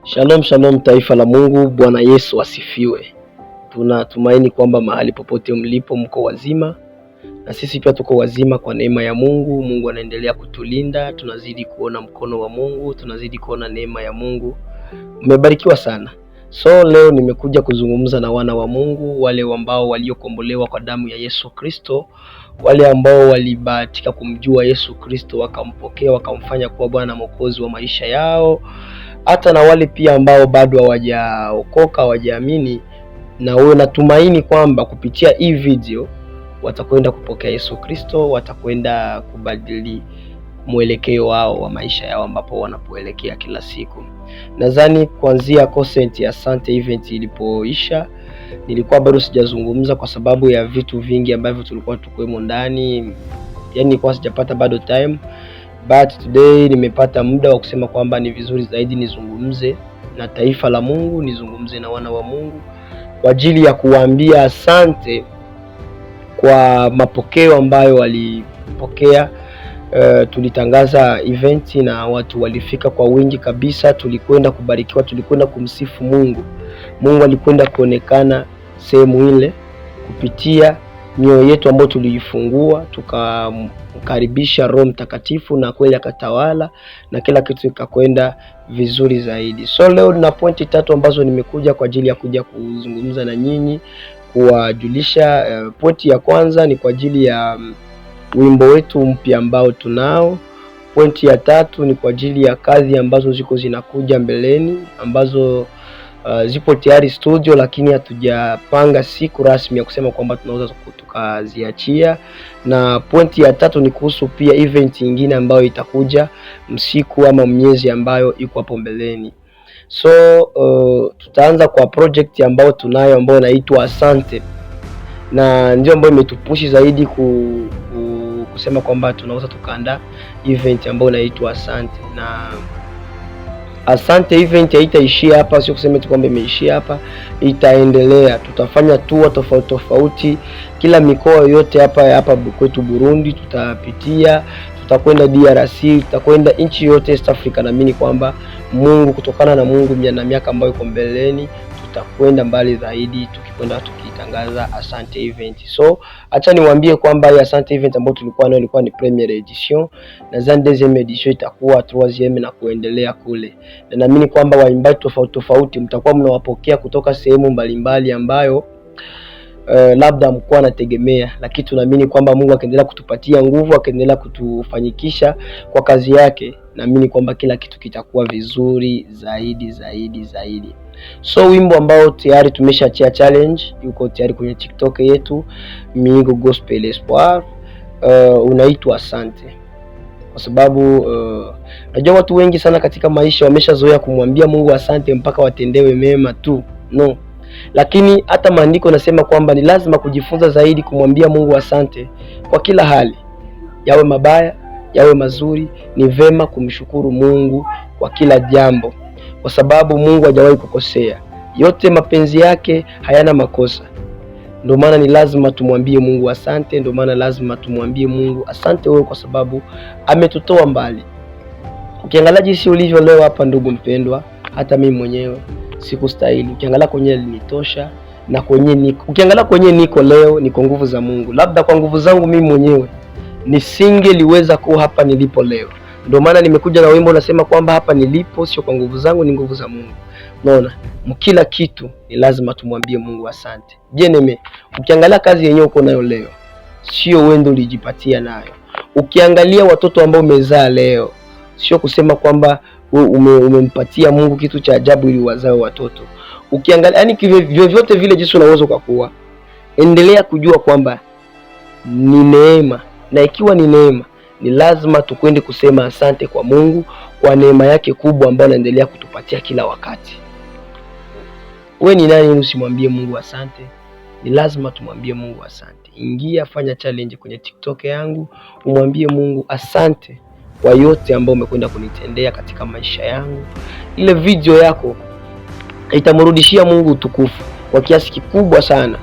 Shalom shalom, taifa la Mungu. Bwana Yesu asifiwe. Tunatumaini kwamba mahali popote mlipo mko wazima, na sisi pia tuko wazima kwa neema ya Mungu. Mungu anaendelea kutulinda, tunazidi kuona mkono wa Mungu, tunazidi kuona neema ya Mungu. Mmebarikiwa sana. So leo nimekuja kuzungumza na wana wa Mungu, wale ambao waliokombolewa kwa damu ya Yesu Kristo, wale ambao walibahatika kumjua Yesu Kristo, wakampokea, wakamfanya kuwa Bwana na Mwokozi wa maisha yao. Hata na wale pia ambao bado hawajaokoka, hawajaamini, na wewe natumaini kwamba kupitia hii video watakwenda kupokea Yesu Kristo, watakwenda kubadili mwelekeo wao wa maisha yao ambapo wanapoelekea kila siku. Nadhani kuanzia concert ya Asante event ilipoisha, nilikuwa bado sijazungumza kwa sababu ya vitu vingi ambavyo tulikuwa tukwemo ndani. Yani nilikuwa sijapata bado time, but today nimepata muda wa kusema kwamba ni vizuri zaidi nizungumze na taifa la Mungu, nizungumze na wana wa Mungu kwa ajili ya kuwaambia asante kwa mapokeo ambayo walipokea. Tulitangaza event na watu walifika kwa wingi kabisa. Tulikwenda kubarikiwa, tulikwenda kumsifu Mungu. Mungu alikwenda kuonekana sehemu ile kupitia mioyo yetu ambayo tuliifungua, tukamkaribisha Roho Mtakatifu na kweli akatawala na kila kitu kikakwenda vizuri zaidi. So leo nina pointi 3 ambazo nimekuja kwa ajili ya kuja kuzungumza na nyinyi, kuwajulisha. Pointi ya kwanza ni kwa ajili ya wimbo wetu mpya ambao tunao. Pointi ya 3 ni kwa ajili ya kazi ambazo ziko zinakuja mbeleni, ambazo zipo tayari studio, lakini hatujapanga siku rasmi ya kusema kwamba tunaweza tukaziachia. Na pointi ya 3 ni kuhusu pia event nyingine ambayo itakuja msiku ama miezi ambayo iko hapo mbeleni. So tutaanza kwa project ambayo tunayo ambayo inaitwa Asante, na ndio ambayo imetupushi zaidi kusema kwamba tunaweza tukaandaa event ambayo inaitwa Asante. Na Asante event haitaishia hapa, sio kusema tu kwamba imeishia hapa, itaendelea. Tutafanya tour tofauti tofauti kila mikoa yote hapa kwetu Burundi tutapitia, tutakwenda DRC, tutakwenda nchi yote East Africa. Naamini kwamba Mungu, kutokana na Mungu na miaka ambayo iko mbeleni, tutakwenda mbali zaidi tukikwenda tukitangaza Asante event. So acha niwaambie kwamba hii Asante event ambayo tulikuwa nayo ilikuwa ni premiere edition, na zan deuxième edition itakuwa troisième na kuendelea kule. Na naamini kwamba waimbaji tofauti tofauti mtakuwa mnawapokea kutoka sehemu mbalimbali ambayo labda mkoa anategemea, lakini tunaamini kwamba Mungu akaendelea kutupatia nguvu, akaendelea kutufanyikisha kwa kazi yake. Naamini kwamba kila kitu kitakuwa vizuri zaidi. So wimbo ambao tayari tumeshaachia challenge, yuko tayari kwenye TikTok yetu Mihigo Gospel Espoir, unaitwa Asante. Kwa sababu najua watu wengi sana katika maisha wameshazoea kumwambia Mungu asante mpaka watendewe mema tu, no. Lakini hata maandiko nasema kwamba ni lazima kujifunza zaidi kumwambia Mungu asante kwa kila hali, yawe mabaya yawe mazuri. Ni vema kumshukuru Mungu kwa kila jambo, kwa sababu Mungu hajawahi kukosea. Yote mapenzi yake hayana makosa. Ndio maana ni lazima tumwambie Mungu asante. Ndio maana lazima tumwambie Mungu asante wewe, kwa sababu ametutoa mbali. Ukiangalia jinsi ulivyo leo hapa, ndugu mpendwa, hata mimi mwenyewe sikustahili. Ukiangalia kwenye alinitosha, na ukiangalia kwenye niko leo ni kwa nguvu za Mungu. Labda kwa nguvu zangu mimi mwenyewe nisingeliweza kuwa hapa nilipo leo. Ndio maana nimekuja na wimbo unasema kwamba hapa nilipo sio kwa nguvu zangu, ni nguvu za Mungu. Unaona, mkila kitu ni lazima tumwambie Mungu asante. Jeneme, ukiangalia kazi yenyewe uko nayo leo, sio wewe ndio ulijipatia nayo. Ukiangalia watoto ambao umezaa leo, sio kusema kwamba umempatia Mungu kitu cha ajabu ili wazae watoto. Ukiangalia yani vyovyote vile jinsi unaweza kuwa, endelea kujua kwamba ni neema, na ikiwa ni neema ni lazima tukwende kusema asante kwa Mungu kwa neema yake kubwa ambayo anaendelea kutupatia kila wakati. Wewe ni nani usimwambie Mungu asante? Ni lazima tumwambie Mungu asante. Ingia, fanya challenge kwenye TikTok yangu, umwambie Mungu asante kwa yote ambayo umekwenda kunitendea katika maisha yangu. Ile video yako itamrudishia Mungu utukufu kwa kiasi kikubwa sana.